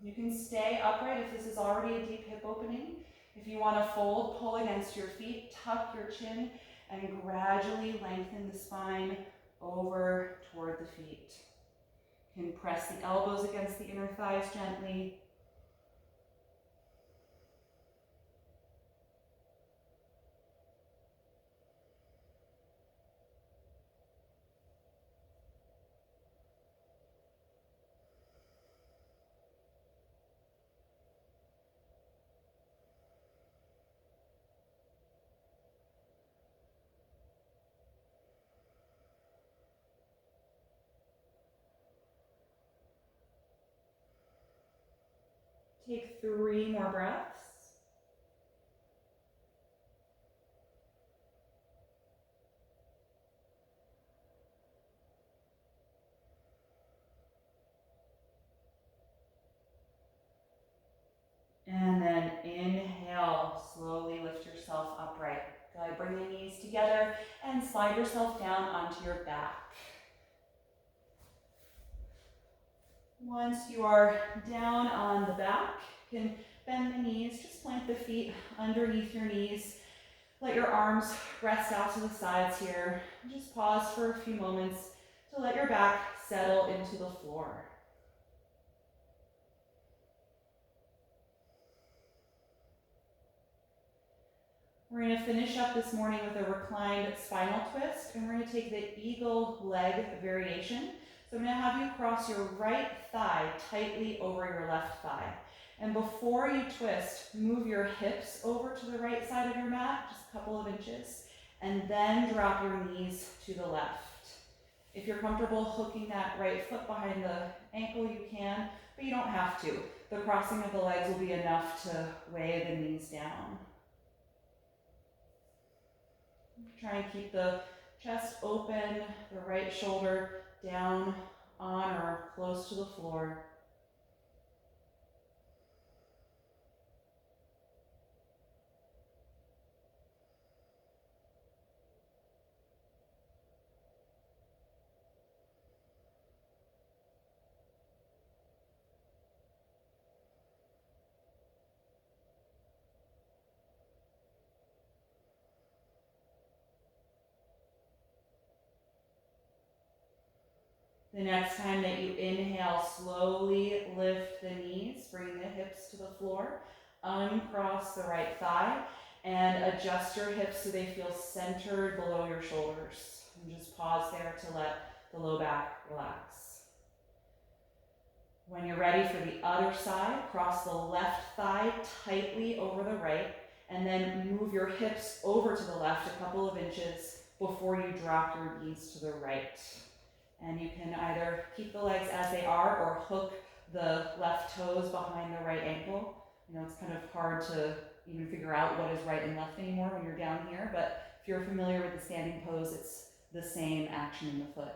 Speaker 1: You can stay upright if this is already a deep hip opening. If you want to fold, pull against your feet, tuck your chin, and gradually lengthen the spine over toward the feet. You can press the elbows against the inner thighs gently. Take 3 more breaths. And then inhale, slowly lift yourself upright. Good. Bring the knees together and slide yourself down onto your back. Once you are down on the back, you can bend the knees, just plant the feet underneath your knees. Let your arms rest out to the sides here. Just pause for a few moments to let your back settle into the floor. We're going to finish up this morning with a reclined spinal twist, and we're going to take the eagle leg variation. So I'm going to have you cross your right thigh tightly over your left thigh. And before you twist, move your hips over to the right side of your mat, just a couple of inches, and then drop your knees to the left. If you're comfortable hooking that right foot behind the ankle, you can, but you don't have to. The crossing of the legs will be enough to weigh the knees down. Try and keep the chest open, the right shoulder down on or close to the floor. The next time that you inhale, slowly lift the knees, bring the hips to the floor, uncross the right thigh, and adjust your hips so they feel centered below your shoulders. And just pause there to let the low back relax. When you're ready for the other side, cross the left thigh tightly over the right, and then move your hips over to the left a couple of inches before you drop your knees to the right. And you can either keep the legs as they are or hook the left toes behind the right ankle. You know, it's kind of hard to even figure out what is right and left anymore when you're down here, but if you're familiar with the standing pose, it's the same action in the foot.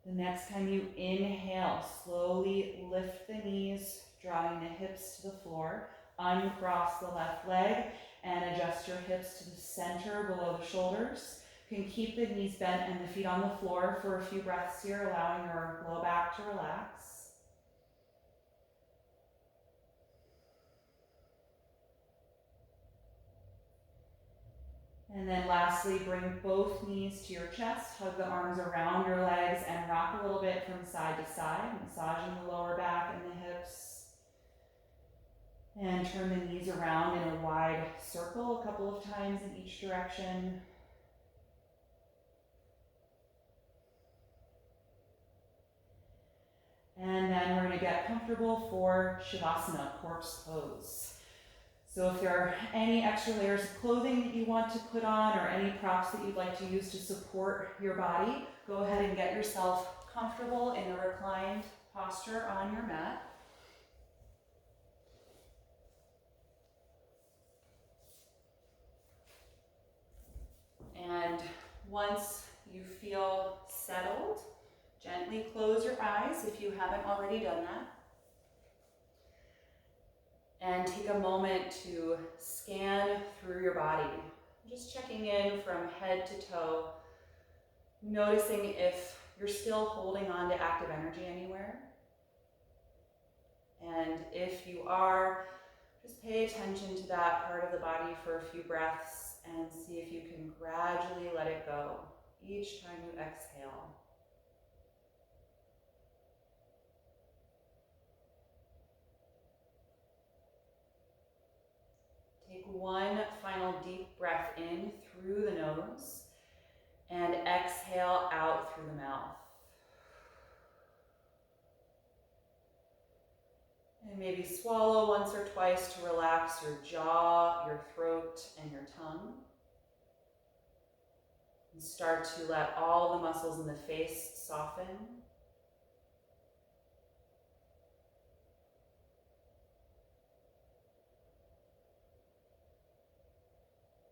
Speaker 1: The next time you inhale, slowly lift the knees, drawing the hips to the floor. Uncross the left leg and adjust your hips to the center below the shoulders. You can keep the knees bent and the feet on the floor for a few breaths here, allowing your low back to relax. And then lastly, bring both knees to your chest, hug the arms around your legs, and rock a little bit from side to side, massaging the lower back and the hips. And turn the knees around in a wide circle a couple of times in each direction. And then we're going to get comfortable for Shavasana, corpse pose. So if there are any extra layers of clothing that you want to put on or any props that you'd like to use to support your body, go ahead and get yourself comfortable in a reclined posture on your mat. And once you feel settled, gently close your eyes if you haven't already done that. And take a moment to scan through your body. Just checking in from head to toe, noticing if you're still holding on to active energy anywhere. And if you are, just pay attention to that part of the body for a few breaths and see if you can gradually let it go each time you exhale. Take one final deep breath in through the nose and exhale out through the mouth. And maybe swallow once or twice to relax your jaw, your throat, and your tongue. And start to let all the muscles in the face soften.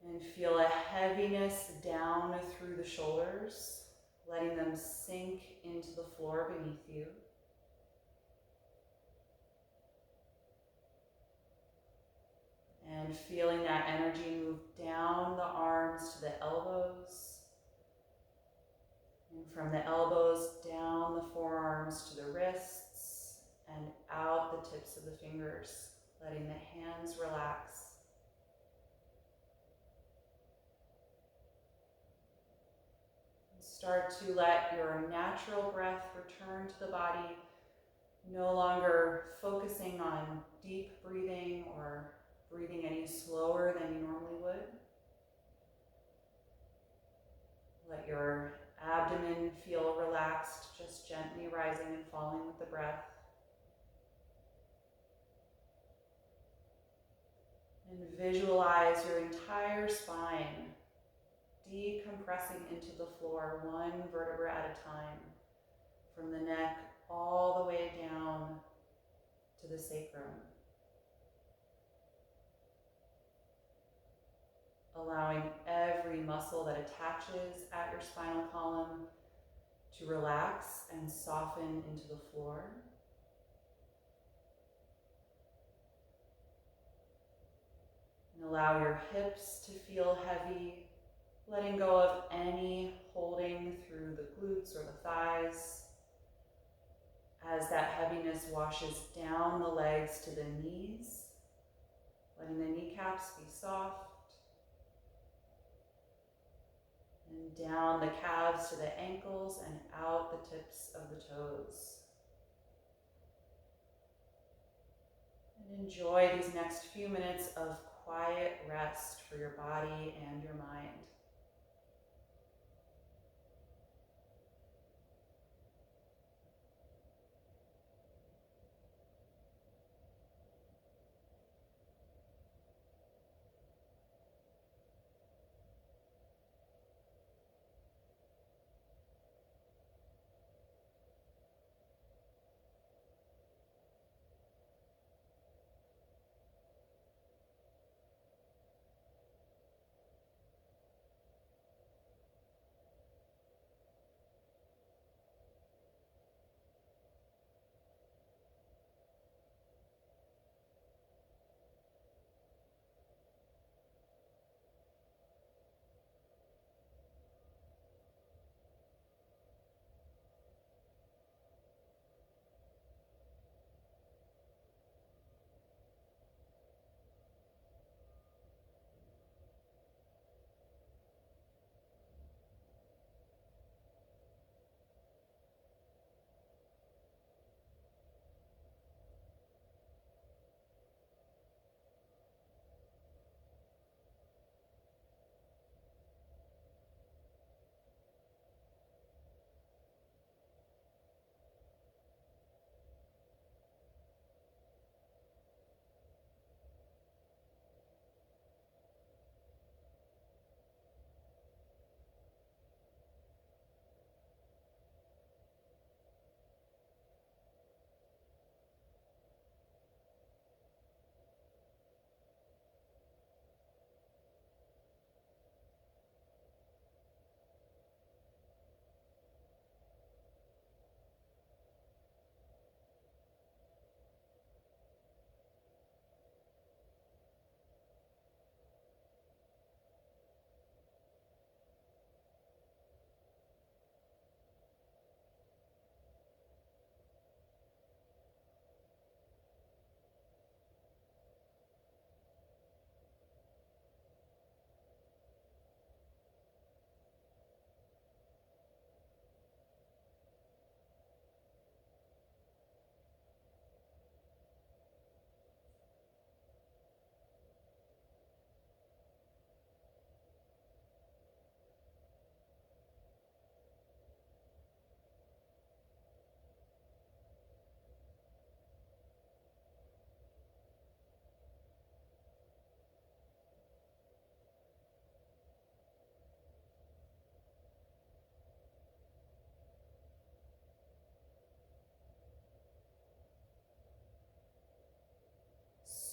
Speaker 1: And feel a heaviness down through the shoulders, letting them sink into the floor beneath you. And feeling that energy move down the arms to the elbows. And from the elbows down the forearms to the wrists and out the tips of the fingers, letting the hands relax. Start to let your natural breath return to the body, no longer focusing on deep breathing or breathing any slower than you normally would. Let your abdomen feel relaxed, just gently rising and falling with the breath. And visualize your entire spine decompressing into the floor, one vertebra at a time, from the neck all the way down to the sacrum. allowing every muscle that attaches at your spinal column to relax and soften into the floor. And allow your hips to feel heavy, letting go of any holding through the glutes or the thighs, as that heaviness washes down the legs to the knees, letting the kneecaps be soft, and down the calves to the ankles and out the tips of the toes. And enjoy these next few minutes of quiet rest for your body and your mind.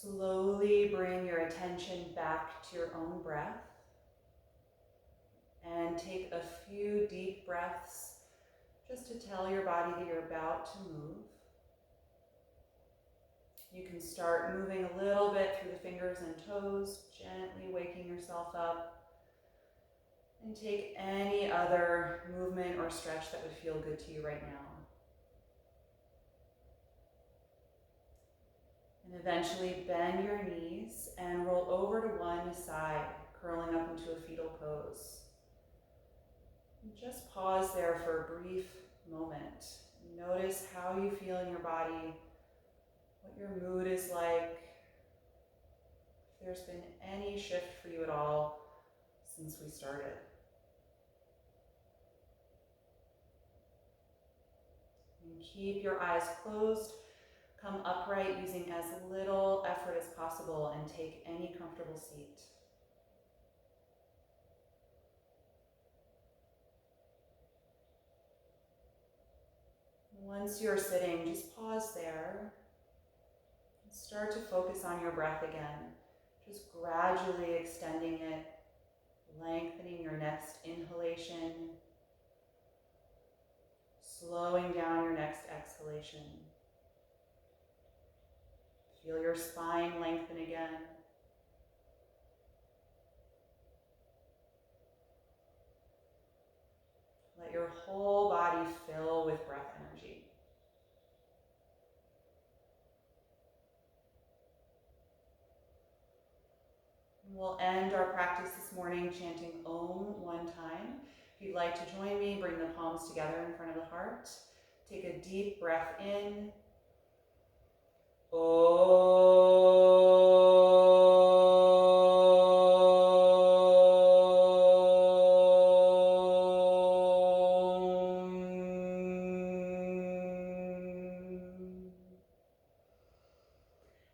Speaker 1: Slowly bring your attention back to your own breath and take a few deep breaths just to tell your body that you're about to move. You can start moving a little bit through the fingers and toes, gently waking yourself up, and take any other movement or stretch that would feel good to you right now. And eventually bend your knees and roll over to one side, curling up into a fetal pose. And just pause there for a brief moment. Notice how you feel in your body, what your mood is like, if there's been any shift for you at all since we started. And keep your eyes closed. Come upright using as little effort as possible and take any comfortable seat. Once you're sitting, just pause there. Start to focus on your breath again, just gradually extending it Lengthening your next inhalation, slowing down your next exhalation. Feel your spine lengthen again. Let your whole body fill with breath energy. We'll end our practice this morning chanting Om one time. If you'd like to join me, bring the palms together in front of the heart. Take a deep breath in.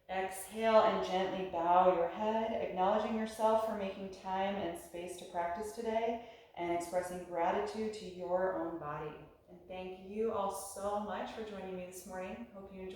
Speaker 1: Exhale and gently bow your head, acknowledging yourself for making time and space to practice today and expressing gratitude to your own body. And thank you all so much for joining me this morning. Hope you enjoyed.